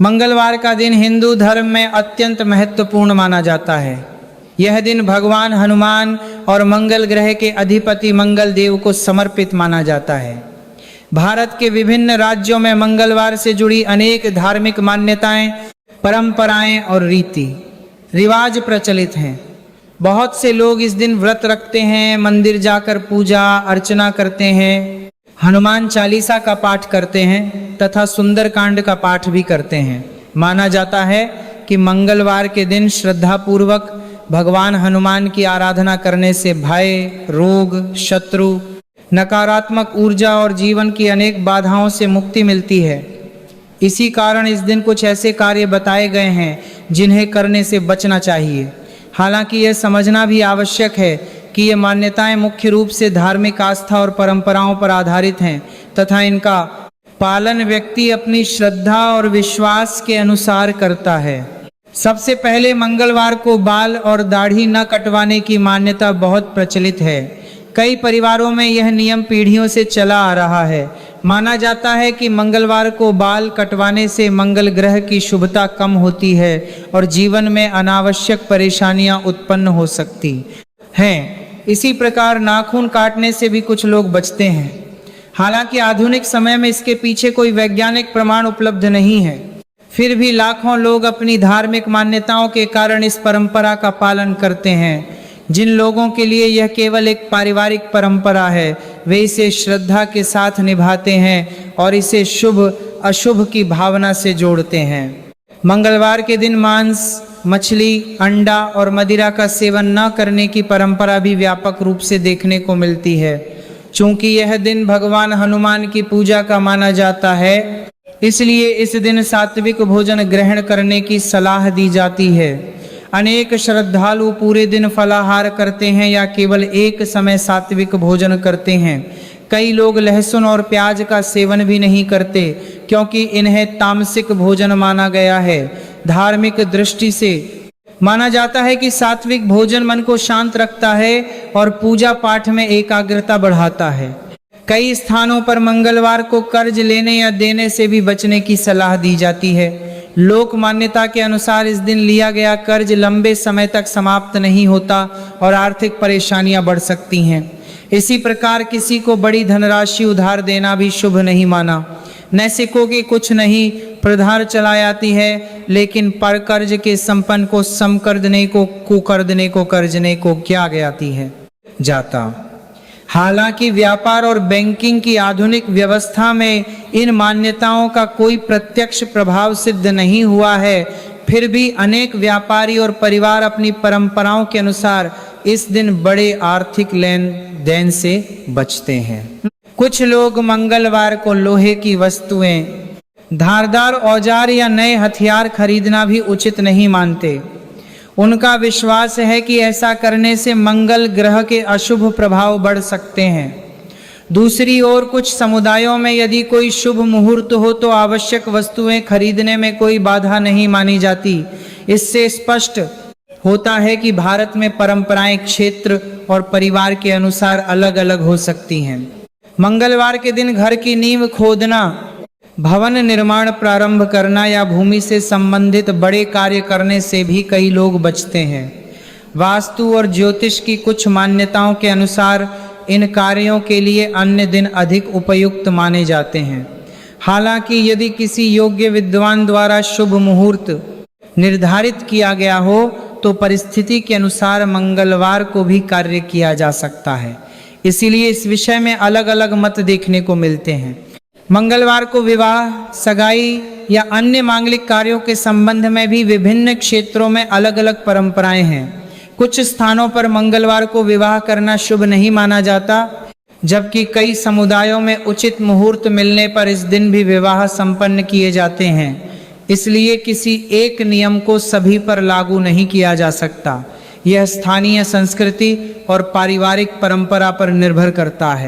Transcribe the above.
मंगलवार का दिन हिंदू धर्म में अत्यंत महत्वपूर्ण माना जाता है। यह दिन भगवान हनुमान और मंगल ग्रह के अधिपति मंगल देव को समर्पित माना जाता है। भारत के विभिन्न राज्यों में मंगलवार से जुड़ी अनेक धार्मिक मान्यताएं, परंपराएं और रीति रिवाज प्रचलित हैं। बहुत से लोग इस दिन व्रत रखते हैं, मंदिर जाकर पूजा अर्चना करते हैं, हनुमान चालीसा का पाठ करते हैं तथा सुंदरकांड का पाठ भी करते हैं। माना जाता है कि मंगलवार के दिन श्रद्धापूर्वक भगवान हनुमान की आराधना करने से भय, रोग, शत्रु, नकारात्मक ऊर्जा और जीवन की अनेक बाधाओं से मुक्ति मिलती है। इसी कारण इस दिन कुछ ऐसे कार्य बताए गए हैं जिन्हें करने से बचना चाहिए। हालांकि यह समझना भी आवश्यक है कि ये मान्यताएं मुख्य रूप से धार्मिक आस्था और परंपराओं पर आधारित हैं तथा इनका पालन व्यक्ति अपनी श्रद्धा और विश्वास के अनुसार करता है। सबसे पहले मंगलवार को बाल और दाढ़ी न कटवाने की मान्यता बहुत प्रचलित है। कई परिवारों में यह नियम पीढ़ियों से चला आ रहा है। माना जाता है कि मंगलवार को बाल कटवाने से मंगल ग्रह की शुभता कम होती है और जीवन में अनावश्यक परेशानियां उत्पन्न हो सकती हैं। इसी प्रकार नाखून काटने से भी कुछ लोग बचते हैं। हालांकि आधुनिक समय में इसके पीछे कोई वैज्ञानिक प्रमाण उपलब्ध नहीं है। फिर भी लाखों लोग अपनी धार्मिक मान्यताओं के कारण इस परंपरा का पालन करते हैं। जिन लोगों के लिए यह केवल एक पारिवारिक परंपरा है, वे इसे श्रद्धा के साथ निभाते हैं और इसे शुभ अशुभ की भावना से जोड़ते हैं। मंगलवार के दिन मांस, मछली, अंडा और मदिरा का सेवन न करने की परंपरा भी व्यापक रूप से देखने को मिलती है। चूंकि यह दिन भगवान हनुमान की पूजा का माना जाता है, इसलिए इस दिन सात्विक भोजन ग्रहण करने की सलाह दी जाती है। अनेक श्रद्धालु पूरे दिन फलाहार करते हैं या केवल एक समय सात्विक भोजन करते हैं। कई लोग लहसुन और प्याज का सेवन भी नहीं करते क्योंकि इन्हें तामसिक भोजन माना गया है। धार्मिक दृष्टि से माना जाता है कि सात्विक भोजन मन को शांत रखता है और पूजा पाठ में एकाग्रता बढ़ाता है। कई स्थानों पर मंगलवार को कर्ज लेने या देने से भी बचने की सलाह दी जाती है। लोक मान्यता के अनुसार इस दिन लिया गया कर्ज लंबे समय तक समाप्त नहीं होता और आर्थिक परेशानियां बढ़ सकती हैं। इसी प्रकार किसी को बड़ी धनराशि उधार देना भी शुभ नहीं माना। नैसिकों की कुछ नहीं प्रधार चला जाती है, लेकिन पर कर्ज के संपन्न को समकर्दने को कुकर्दने को कर्जने को क्या ज्ञाती है जाता। हालांकि व्यापार और बैंकिंग की आधुनिक व्यवस्था में इन मान्यताओं का कोई प्रत्यक्ष प्रभाव सिद्ध नहीं हुआ है, फिर भी अनेक व्यापारी और परिवार अपनी परंपराओं के अनुसार इस दिन बड़े आर्थिक लेन देन से बचते हैं। कुछ लोग मंगलवार को लोहे की वस्तुएं, धारदार औजार या नए हथियार खरीदना भी उचित नहीं मानते। उनका विश्वास है कि ऐसा करने से मंगल ग्रह के अशुभ प्रभाव बढ़ सकते हैं। दूसरी ओर कुछ समुदायों में यदि कोई शुभ मुहूर्त हो तो आवश्यक वस्तुएं खरीदने में कोई बाधा नहीं मानी जाती। इससे स्पष्ट होता है कि भारत में परंपराएं क्षेत्र और परिवार के अनुसार अलग अलग हो सकती हैं। मंगलवार के दिन घर की नींव खोदना, भवन निर्माण प्रारंभ करना या भूमि से संबंधित बड़े कार्य करने से भी कई लोग बचते हैं। वास्तु और ज्योतिष की कुछ मान्यताओं के अनुसार इन कार्यों के लिए अन्य दिन अधिक उपयुक्त माने जाते हैं। हालांकि यदि किसी योग्य विद्वान द्वारा शुभ मुहूर्त निर्धारित किया गया हो तो परिस्थिति के अनुसार मंगलवार को भी कार्य किया जा सकता है। इसीलिए इस विषय में अलग अलग मत देखने को मिलते हैं। मंगलवार को विवाह, सगाई या अन्य मांगलिक कार्यों के संबंध में भी विभिन्न क्षेत्रों में अलग अलग परंपराएं हैं। कुछ स्थानों पर मंगलवार को विवाह करना शुभ नहीं माना जाता, जबकि कई समुदायों में उचित मुहूर्त मिलने पर इस दिन भी विवाह संपन्न किए जाते हैं। इसलिए किसी एक नियम को सभी पर लागू नहीं किया जा सकता। यह स्थानीय संस्कृति और पारिवारिक परंपरा पर निर्भर करता है।